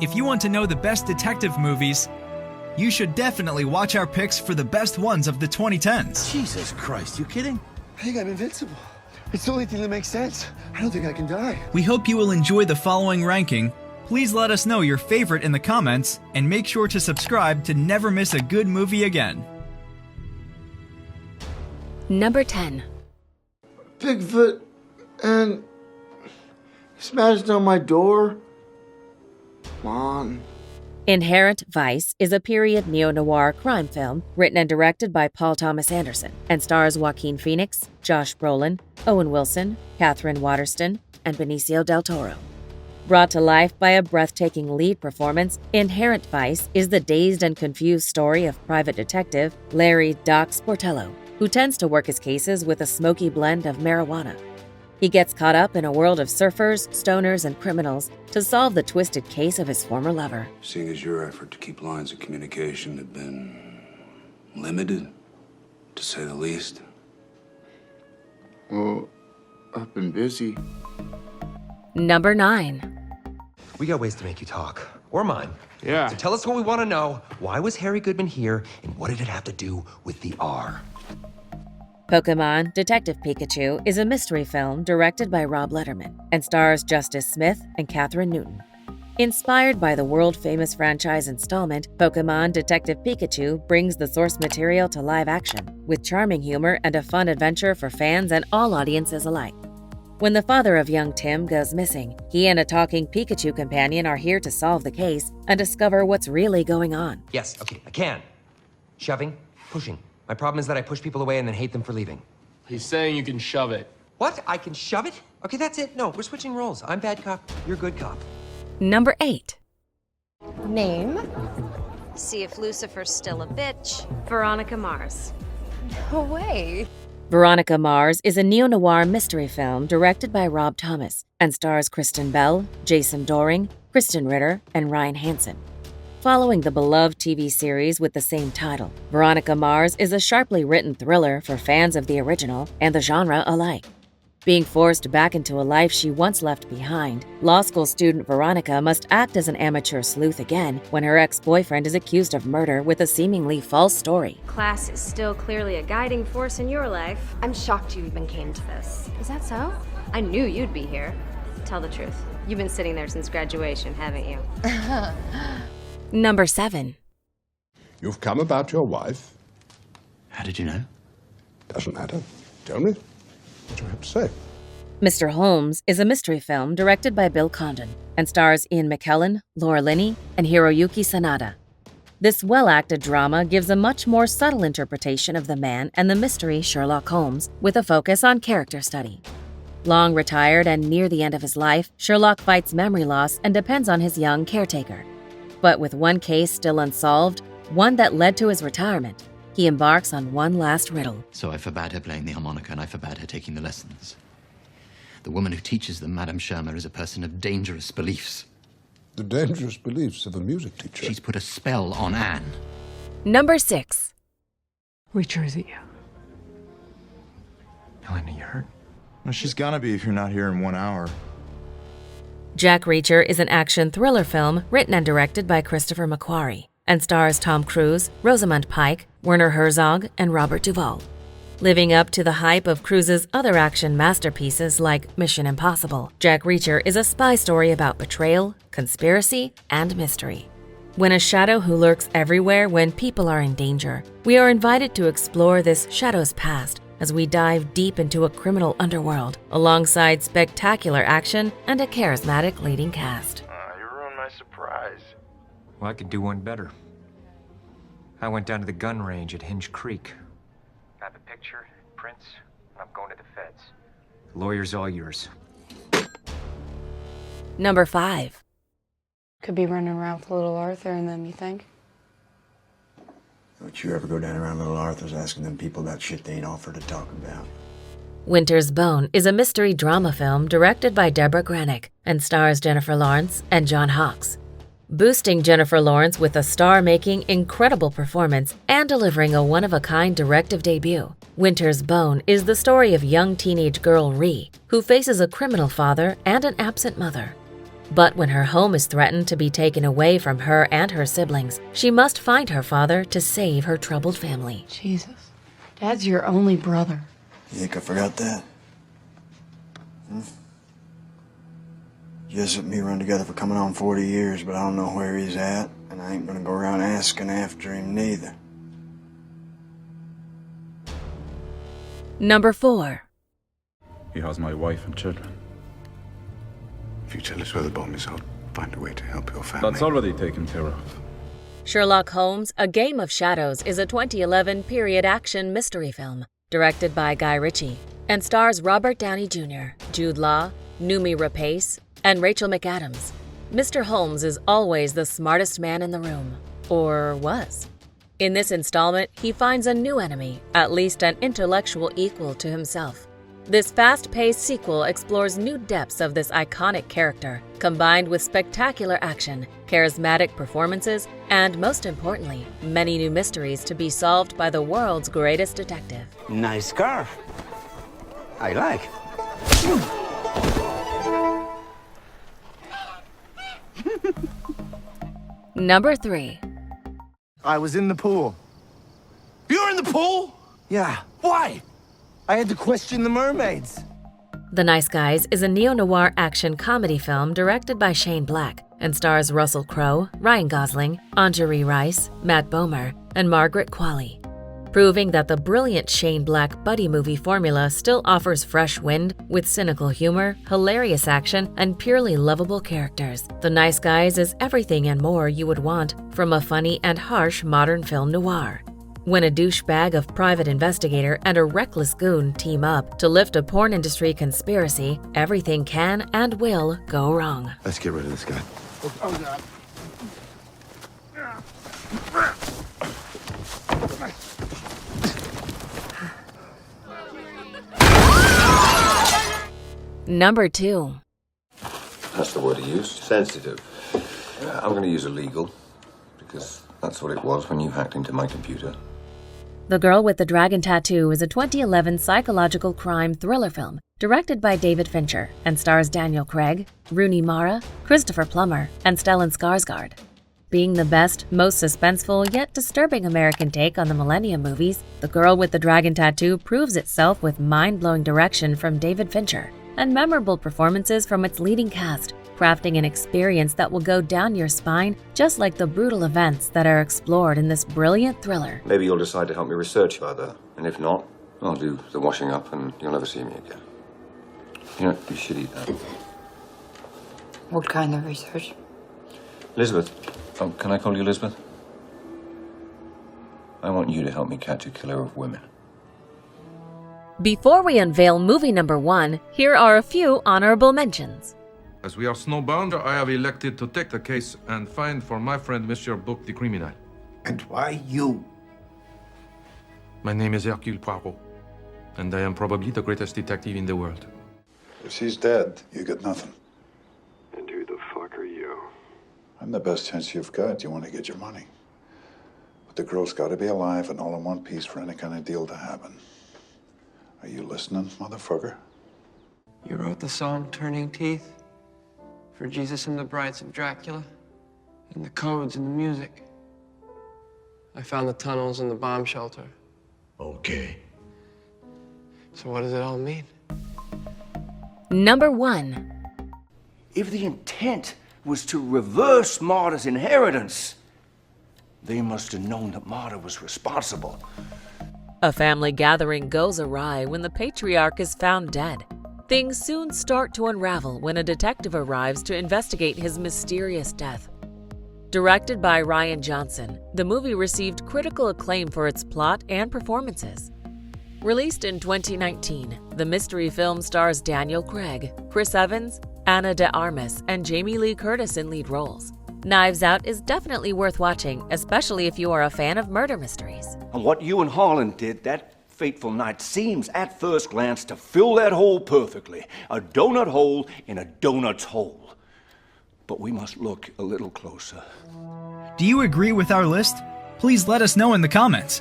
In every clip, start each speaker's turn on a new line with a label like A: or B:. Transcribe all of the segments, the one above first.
A: If you want to know the best detective movies, you should definitely watch our picks for the best ones of the 2010s.
B: Jesus Christ, you kidding?
C: I think I'm invincible. It's the only thing that makes sense. I don't think I can die.
A: We hope you will enjoy the following ranking. Please let us know your favorite in the comments, and make sure to subscribe to never miss a good movie again.
D: Number 10.
C: Bigfoot and he smashed on my door. Come on.
D: Inherent Vice is a period neo-noir crime film written and directed by Paul Thomas Anderson and stars Joaquin Phoenix, Josh Brolin, Owen Wilson, Catherine Waterston, and Benicio del Toro. Brought to life by a breathtaking lead performance, Inherent Vice is the dazed and confused story of private detective Larry Doc Sportello, who tends to work his cases with a smoky blend of marijuana. He gets caught up in a world of surfers, stoners, and criminals to solve the twisted case of his former lover.
E: Seeing as your effort to keep lines of communication have been limited, to say the least.
C: Well, I've been busy.
D: Number 9.
F: We got ways to make you talk. Or mine.
C: Yeah.
F: So tell us what we want to know. Why was Harry Goodman here, and what did it have to do with the R?
D: Pokémon Detective Pikachu is a mystery film directed by Rob Letterman and stars Justice Smith and Catherine Newton. Inspired by the world-famous franchise installment, Pokémon Detective Pikachu brings the source material to live action, with charming humor and a fun adventure for fans and all audiences alike. When the father of young Tim goes missing, he and a talking Pikachu companion are here to solve the case and discover what's really going on.
F: Yes, okay, I can. Shoving, pushing. My problem is that I push people away and then hate them for leaving.
G: He's saying you can shove it.
F: What? I can shove it? Okay, that's it. No, we're switching roles. I'm bad cop, you're good cop.
D: Number 8.
H: Name?
I: See if Lucifer's still a bitch. Veronica Mars.
H: No way.
D: Veronica Mars is a neo-noir mystery film directed by Rob Thomas and stars Kristen Bell, Jason Dohring, Kristen Ritter, and Ryan Hansen. Following the beloved TV series with the same title, Veronica Mars is a sharply written thriller for fans of the original and the genre alike. Being forced back into a life she once left behind, law school student Veronica must act as an amateur sleuth again when her ex-boyfriend is accused of murder with a seemingly false story.
I: Class is still clearly a guiding force in your life.
H: I'm shocked you even came to this.
I: Is that so? I knew you'd be here. Tell the truth. You've been sitting there since graduation, haven't you?
D: Number 7.
J: You've come about your wife.
B: How did you know?
J: Doesn't matter. Tell me what you have to say.
D: Mr. Holmes is a mystery film directed by Bill Condon and stars Ian McKellen, Laura Linney, and Hiroyuki Sanada. This well-acted drama gives a much more subtle interpretation of the man and the mystery Sherlock Holmes, with a focus on character study. Long retired and near the end of his life, Sherlock fights memory loss and depends on his young caretaker. But with one case still unsolved, one that led to his retirement, he embarks on one last riddle.
B: So I forbade her playing the harmonica and I forbade her taking the lessons. The woman who teaches them, Madame Shermer, is a person of dangerous beliefs.
J: The dangerous beliefs of a music teacher.
B: She's put a spell on Anne.
D: Number 6.
K: Reacher, is it you?
G: Elena, you hurt?
L: Well, she's gonna be if you're not here in 1 hour.
D: Jack Reacher is an action thriller film written and directed by Christopher McQuarrie and stars Tom Cruise, Rosamund Pike, Werner Herzog, and Robert Duvall. Living up to the hype of Cruise's other action masterpieces like Mission Impossible, Jack Reacher is a spy story about betrayal, conspiracy, and mystery. When a shadow who lurks everywhere when people are in danger, we are invited to explore this shadow's past as we dive deep into a criminal underworld alongside spectacular action and a charismatic leading cast.
L: You ruined my surprise.
G: Well, I could do one better. I went down to the gun range at Hinge Creek. I have a picture, prints, and I'm going to the feds. The lawyer's all yours.
D: Number 5.
H: Could be running around with little Arthur and them, you think?
C: Don't you ever go down around Little Arthur's asking them people about shit they ain't offered to talk about.
D: Winter's Bone is a mystery drama film directed by Deborah Granick and stars Jennifer Lawrence and John Hawkes. Boosting Jennifer Lawrence with a star-making, incredible performance and delivering a one-of-a-kind directive debut, Winter's Bone is the story of young teenage girl Rhee, who faces a criminal father and an absent mother. But when her home is threatened to be taken away from her and her siblings, she must find her father to save her troubled family.
H: Jesus. Dad's your only brother.
M: You think I forgot that? Jess and me run together for coming on 40 years, but I don't know where he's at, and I ain't gonna go around asking after him neither.
D: Number 4.
L: He has my wife and children.
E: If you tell us where the bomb is, I'll find a way to help your family.
L: That's already taken care of.
D: Sherlock Holmes, A Game of Shadows is a 2011 period action mystery film directed by Guy Ritchie and stars Robert Downey Jr., Jude Law, Noomi Rapace, and Rachel McAdams. Mr. Holmes is always the smartest man in the room, or was. In this installment, he finds a new enemy, at least an intellectual equal to himself. This fast-paced sequel explores new depths of this iconic character, combined with spectacular action, charismatic performances, and most importantly, many new mysteries to be solved by the world's greatest detective.
N: Nice scarf. I like.
D: Number 3.
C: I was in the pool.
N: You were in the pool?
C: Yeah.
N: Why?
C: I had to question the mermaids.
D: The Nice Guys is a neo-noir action comedy film directed by Shane Black and stars Russell Crowe, Ryan Gosling, Anjali Rice, Matt Bomer, and Margaret Qualley. Proving that the brilliant Shane Black buddy movie formula still offers fresh wind with cynical humor, hilarious action, and purely lovable characters. The Nice Guys is everything and more you would want from a funny and harsh modern film noir. When a douchebag of private investigator and a reckless goon team up to lift a porn industry conspiracy, everything can and will go wrong.
E: Let's get rid of this guy.
C: Oh, God.
D: Number 2.
O: That's the word he used. Sensitive. I'm going to use illegal, because that's what it was when you hacked into my computer.
D: The Girl with the Dragon Tattoo is a 2011 psychological crime thriller film directed by David Fincher and stars Daniel Craig, Rooney Mara, Christopher Plummer, and Stellan Skarsgård. Being the best, most suspenseful, yet disturbing American take on the Millennium movies, The Girl with the Dragon Tattoo proves itself with mind-blowing direction from David Fincher and memorable performances from its leading cast, crafting an experience that will go down your spine just like the brutal events that are explored in this brilliant thriller.
O: Maybe you'll decide to help me research further, and if not, I'll do the washing up and you'll never see me again. You know, you should eat that.
H: What kind of research?
O: Elizabeth. Oh, can I call you Elizabeth? I want you to help me catch a killer of women.
D: Before we unveil movie number 1, here are a few honorable mentions.
P: As we are snowbound, I have elected to take the case and find for my friend Monsieur Book the criminal.
N: And why you?
P: My name is Hercule Poirot, and I am probably the greatest detective in the world.
L: If she's dead, you get nothing.
E: And who the fuck are you?
L: I'm the best chance you've got. You want to get your money. But the girl's got to be alive and all in one piece for any kind of deal to happen. Are you listening, motherfucker?
Q: You wrote the song Turning Teeth for Jesus and the Brides of Dracula, and the codes and the music. I found the tunnels and the bomb shelter.
N: Okay.
Q: So what does it all mean?
D: Number 1.
N: If the intent was to reverse Marta's inheritance, they must have known that Marta was responsible.
D: A family gathering goes awry when the patriarch is found dead. Things soon start to unravel when a detective arrives to investigate his mysterious death. Directed by Ryan Johnson, the movie received critical acclaim for its plot and performances. Released in 2019, the mystery film stars Daniel Craig, Chris Evans, Ana de Armas, and Jamie Lee Curtis in lead roles. Knives Out is definitely worth watching, especially if you are a fan of murder mysteries.
N: And what you and Harlan did that fateful night seems at first glance to fill that hole perfectly. A donut hole in a donut's hole. But we must look a little closer.
A: Do you agree with our list? Please let us know in the comments.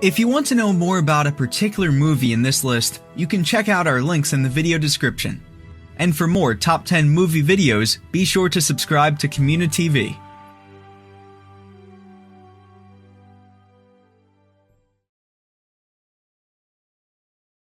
A: If you want to know more about a particular movie in this list, you can check out our links in the video description. And for more top 10 movie videos, be sure to subscribe to communiTV.